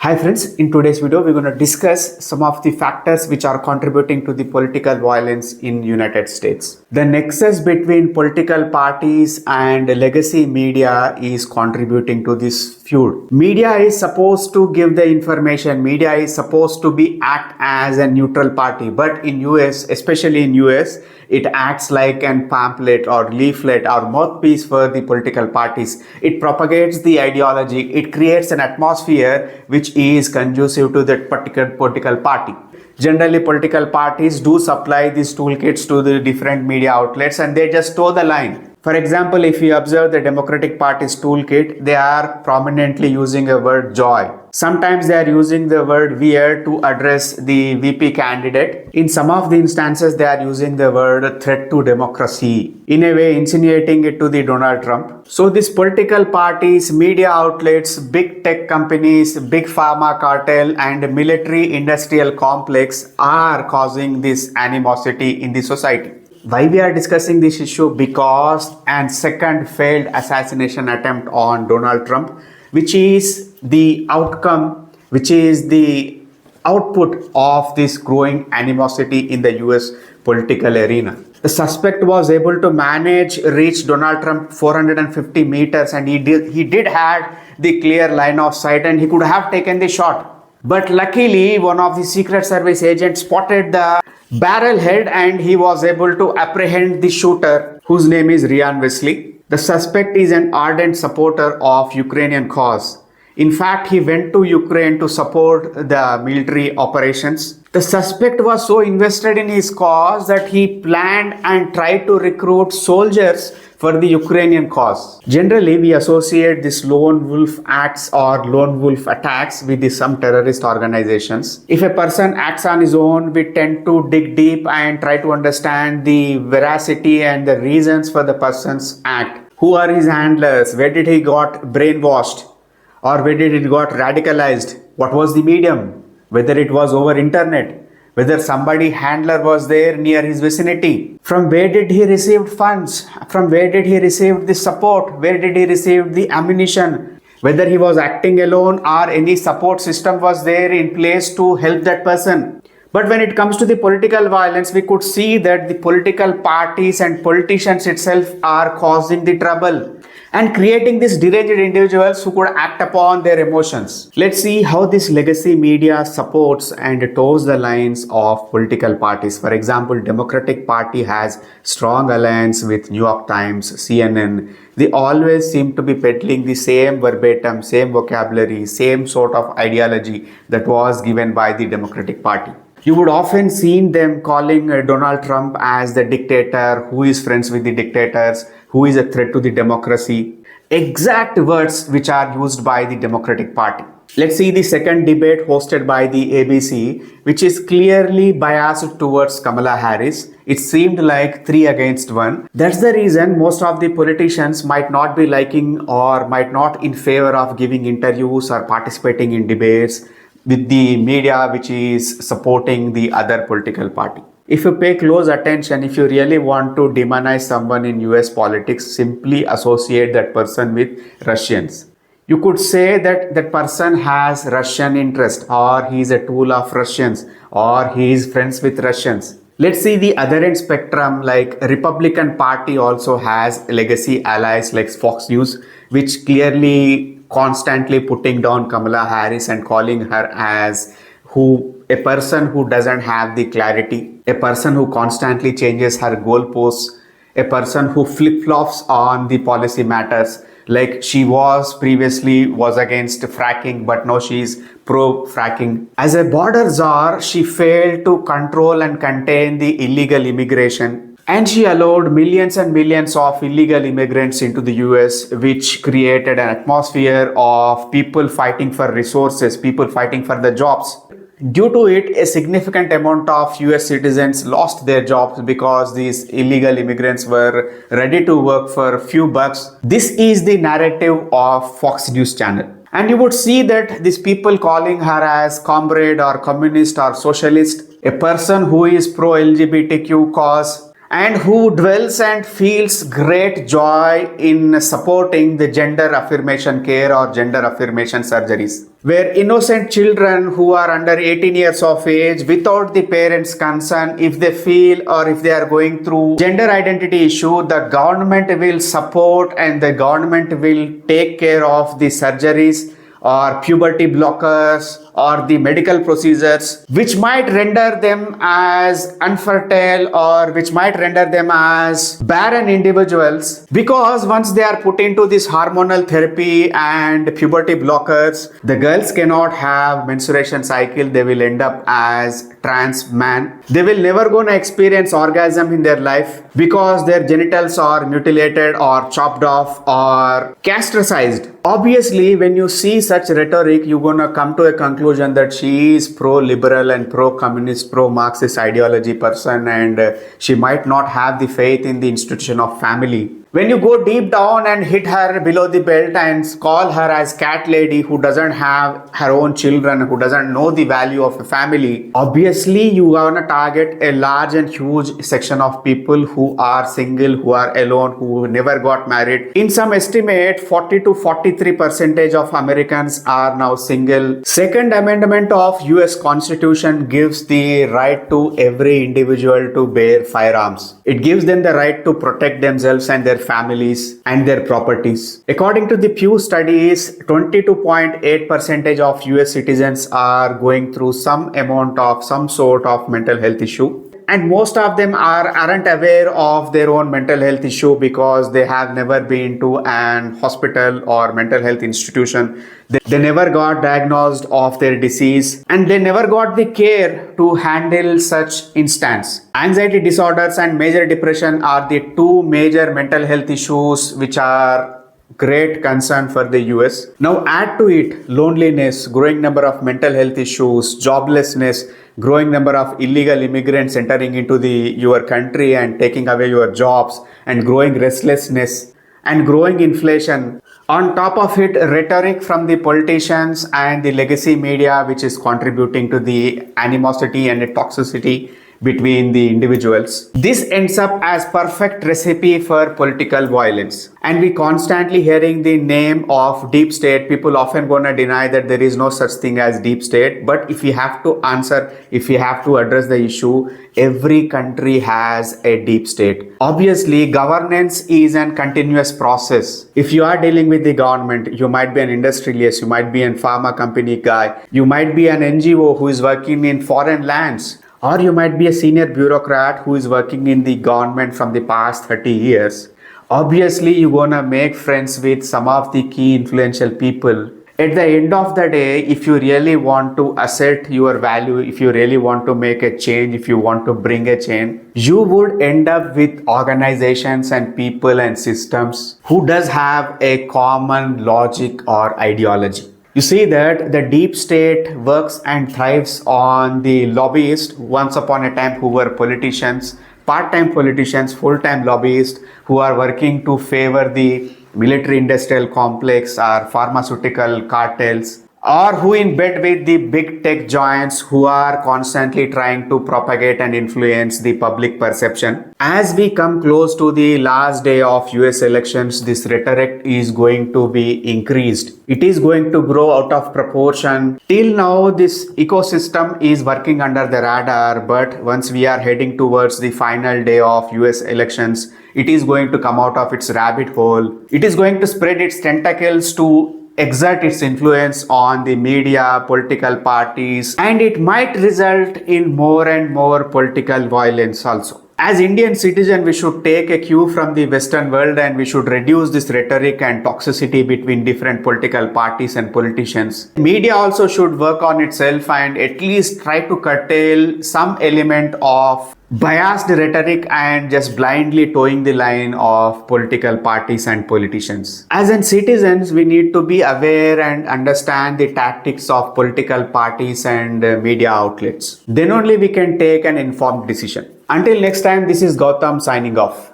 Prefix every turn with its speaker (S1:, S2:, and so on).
S1: Hi friends, in today's video we're going to discuss some of the factors which are contributing to the political violence in United States. The nexus between political parties and legacy media is contributing to this feud. Media is supposed to give the information, media is supposed to be act as a neutral party, but in US, especially in US, it acts like an pamphlet or leaflet or mouthpiece for the political parties. It propagates the ideology. It creates an atmosphere which is conducive to that particular political party. Generally, political parties do supply these toolkits to the different media outlets and they just toe the line. For example, if you observe the Democratic Party's toolkit, they are prominently using a word joy. Sometimes they are using the word weird to address the VP candidate. In some of the instances, they are using the word threat to democracy, in a way insinuating it to the Donald Trump. So these political parties, media outlets, big tech companies, big pharma cartel and military industrial complex are causing this animosity in the society. Why we are discussing this issue? Because a second failed assassination attempt on Donald Trump, which is the outcome, which is the output of this growing animosity in the US political arena. The suspect was able to reach Donald Trump 450 meters and he did had the clear line of sight and he could have taken the shot. But luckily, one of the Secret Service agents spotted the barrel head and he was able to apprehend the shooter, whose name is Ryan Wesley. The suspect is an ardent supporter of Ukrainian cause. In fact, he went to Ukraine to support the military operations. The suspect was so invested in his cause that he planned and tried to recruit soldiers for the Ukrainian cause. Generally, we associate these lone wolf acts or lone wolf attacks with some terrorist organizations. If a person acts on his own, we tend to dig deep and try to understand the veracity and the reasons for the person's act. Who are his handlers? Where did he got brainwashed? Or where did it got radicalized? What was the medium? Whether it was over internet, whether somebody handler was there near his vicinity. From where did he receive funds? From where did he receive the support? Where did he receive the ammunition? Whether he was acting alone or any support system was there in place to help that person. But when it comes to the political violence, we could see that the political parties and politicians itself are causing the trouble and creating these deranged individuals who could act upon their emotions. Let's see how this legacy media supports and toes the lines of political parties. For example, Democratic Party has strong alliance with New York Times, CNN. They always seem to be peddling the same verbatim, same vocabulary, same sort of ideology that was given by the Democratic Party. You would often see them calling Donald Trump as the dictator, who is friends with the dictators, who is a threat to the democracy. Exact words which are used by the Democratic Party. Let's see the second debate hosted by the ABC, which is clearly biased towards Kamala Harris. It seemed like 3 against 1. That's the reason most of the politicians might not be liking or might not in favor of giving interviews or participating in debates with the media which is supporting the other political party. If you pay close attention, if you really want to demonize someone in US politics, simply associate that person with Russians. You could say that that person has Russian interest, or he is a tool of Russians, or he is friends with Russians. Let's see the other end spectrum, like Republican Party also has legacy allies like Fox News, which clearly constantly putting down Kamala Harris and calling her as a person who doesn't have the clarity, a person who constantly changes her goalposts, a person who flip-flops on the policy matters, like she was previously against fracking, but now she is pro-fracking. As a border czar, she failed to control and contain the illegal immigration. And she allowed millions and millions of illegal immigrants into the US, which created an atmosphere of people fighting for resources, people fighting for the jobs. Due to it, a significant amount of US citizens lost their jobs because these illegal immigrants were ready to work for a few bucks. This is the narrative of Fox News channel. And you would see that these people calling her as comrade or communist or socialist, a person who is pro-LGBTQ cause, and who dwells and feels great joy in supporting the gender affirmation care or gender affirmation surgeries. where innocent children who are under 18 years of age, without the parents' consent, if they feel or if they are going through gender identity issue, the government will support and the government will take care of the surgeries or puberty blockers or the medical procedures which might render them as infertile or which might render them as barren individuals, because once they are put into this hormonal therapy and puberty blockers, the girls cannot have menstruation cycle. They will end up as trans man. They will never gonna experience orgasm in their life because their genitals are mutilated or chopped off or castricized. Obviously, when you see such rhetoric, you're gonna come to a conclusion that she is pro-liberal and pro-communist, pro-Marxist ideology person, and she might not have the faith in the institution of family. When you go deep down and hit her below the belt and call her as cat lady who doesn't have her own children, who doesn't know the value of a family, obviously you are gonna target a large and huge section of people who are single, who are alone, who never got married. In some estimate, 40 to 43% of Americans are now single. Second Amendment of US Constitution gives the right to every individual to bear firearms. It gives them the right to protect themselves and their families and their properties. According to the Pew studies, 22.8% of US citizens are going through some sort of mental health issue. And most of them aren't aware of their own mental health issue because they have never been to an hospital or mental health institution. They never got diagnosed of their disease and they never got the care to handle such instance. Anxiety disorders and major depression are the two major mental health issues which are great concern for the US. Now add to it loneliness, growing number of mental health issues, joblessness, growing number of illegal immigrants entering into your country and taking away your jobs, and growing restlessness and growing inflation. On top of it, rhetoric from the politicians and the legacy media, which is contributing to the animosity and the toxicity between the individuals. This ends up as perfect recipe for political violence. And we constantly hearing the name of deep state. People often gonna deny that there is no such thing as deep state. But if we have to answer, if we have to address the issue, every country has a deep state. Obviously, governance is a continuous process. If you are dealing with the government, you might be an industrialist, you might be a pharma company guy, you might be an NGO who is working in foreign lands, or you might be a senior bureaucrat who is working in the government from the past 30 years. Obviously, you're gonna make friends with some of the key influential people. At the end of the day, if you really want to assert your value, if you really want to make a change, if you want to bring a change, you would end up with organizations and people and systems who does have a common logic or ideology. You see that the deep state works and thrives on the lobbyists once upon a time who were politicians, part-time politicians, full-time lobbyists who are working to favor the military industrial complex or pharmaceutical cartels, or who in bed with the big tech giants who are constantly trying to propagate and influence the public perception. As we come close to the last day of US elections, this rhetoric is going to be increased. It is going to grow out of proportion. Till now, this ecosystem is working under the radar, but once we are heading towards the final day of US elections, it is going to come out of its rabbit hole. It is going to spread its tentacles to exert its influence on the media, political parties, and it might result in more and more political violence also. As Indian citizens, we should take a cue from the Western world and we should reduce this rhetoric and toxicity between different political parties and politicians. Media also should work on itself and at least try to curtail some element of biased rhetoric and just blindly towing the line of political parties and politicians. As in citizens, we need to be aware and understand the tactics of political parties and media outlets. Then only we can take an informed decision. Until next time, this is Gautam signing off.